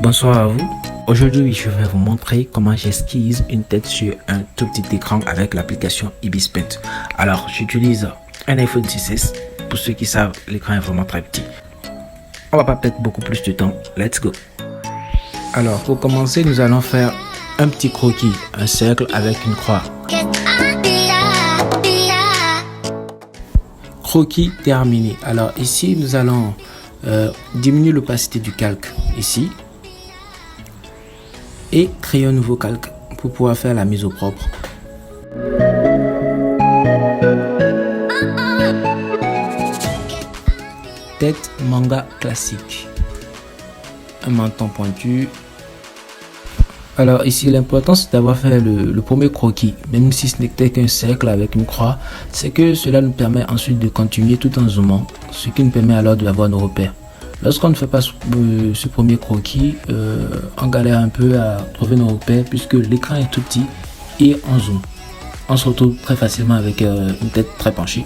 Bonsoir à vous. Aujourd'hui, je vais vous montrer comment j'esquisse une tête sur un tout petit écran avec l'application Ibis Paint. Alors, j'utilise un iPhone 6S. Pour ceux qui savent, l'écran est vraiment très petit. On va pas perdre beaucoup plus de temps. Let's go. Alors, pour commencer, nous allons faire un petit croquis, un cercle avec une croix. Croquis terminé. Alors ici, nous allons diminuer l'opacité du calque ici et créer un nouveau calque pour pouvoir faire la mise au propre. Tête manga classique, un menton pointu. Alors ici, l'important c'est d'avoir fait le premier croquis, même si ce n'était qu'un cercle avec une croix, c'est que cela nous permet ensuite de continuer tout en zoomant, ce qui nous permet alors d'avoir nos repères. Lorsqu'on ne fait pas ce premier croquis, on galère un peu à trouver nos repères puisque l'écran est tout petit et on zoom. On se retrouve très facilement avec une tête très penchée.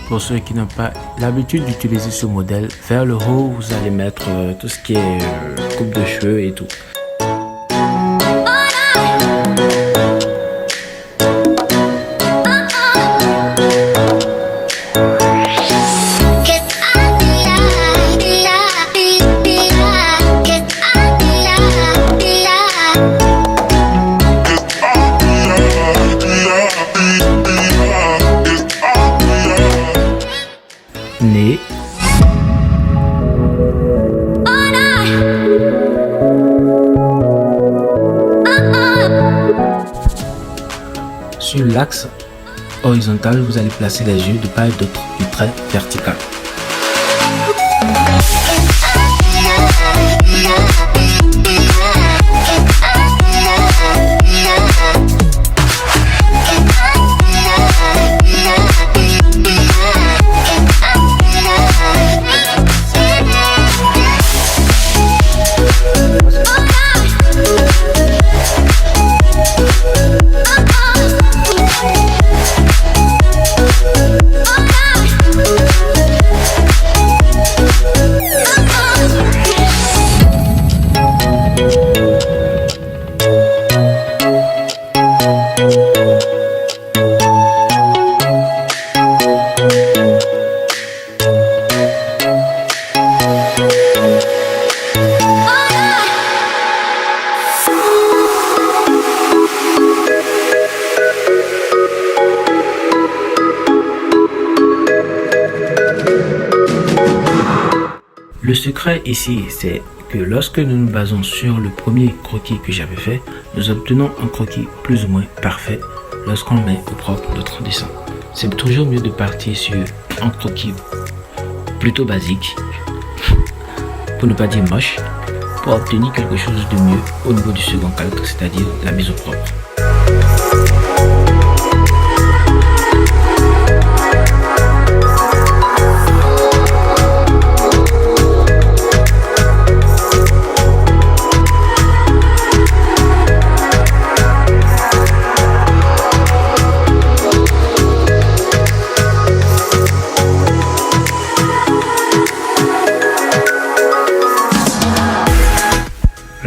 Pour ceux qui n'ont pas l'habitude d'utiliser ce modèle, vers le haut, vous allez mettre tout ce qui est coupe de cheveux et tout. Nez. Sur l'axe horizontal, vous allez placer les yeux de part et d'autre du trait vertical. Le secret ici, c'est que lorsque nous nous basons sur le premier croquis que j'avais fait, nous obtenons un croquis plus ou moins parfait lorsqu'on met au propre notre dessin. C'est toujours mieux de partir sur un croquis plutôt basique, pour ne pas dire moche, pour obtenir quelque chose de mieux au niveau du second calque, c'est-à-dire la mise au propre.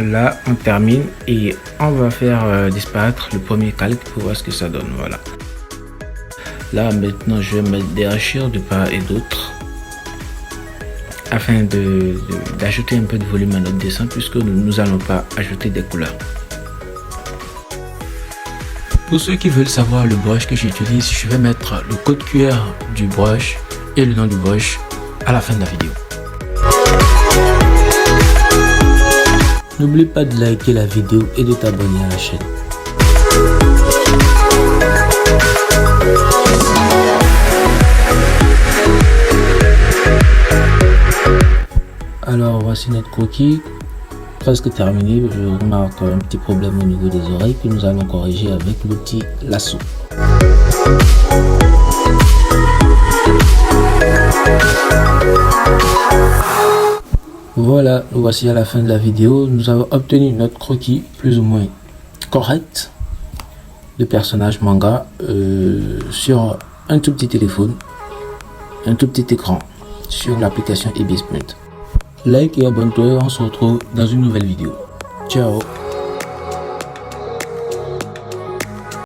Là, on termine et on va faire disparaître le premier calque pour voir ce que ça donne. Voilà. Là, maintenant, je vais mettre des hachures de part et d'autre afin d'ajouter un peu de volume à notre dessin puisque nous n'allons pas ajouter des couleurs. Pour ceux qui veulent savoir le brush que j'utilise, je vais mettre le code QR du brush et le nom du brush à la fin de la vidéo. N'oublie pas de liker la vidéo et de t'abonner à la chaîne. Alors voici notre croquis, presque terminé. Je remarque un petit problème au niveau des oreilles que nous allons corriger avec l'outil lasso. Voilà, nous voici à la fin de la vidéo. Nous avons obtenu notre croquis plus ou moins correct. de personnages manga sur un tout petit téléphone, un tout petit écran sur l'application Ibis Print. Like et abonne-toi, on se retrouve dans une nouvelle vidéo. Ciao.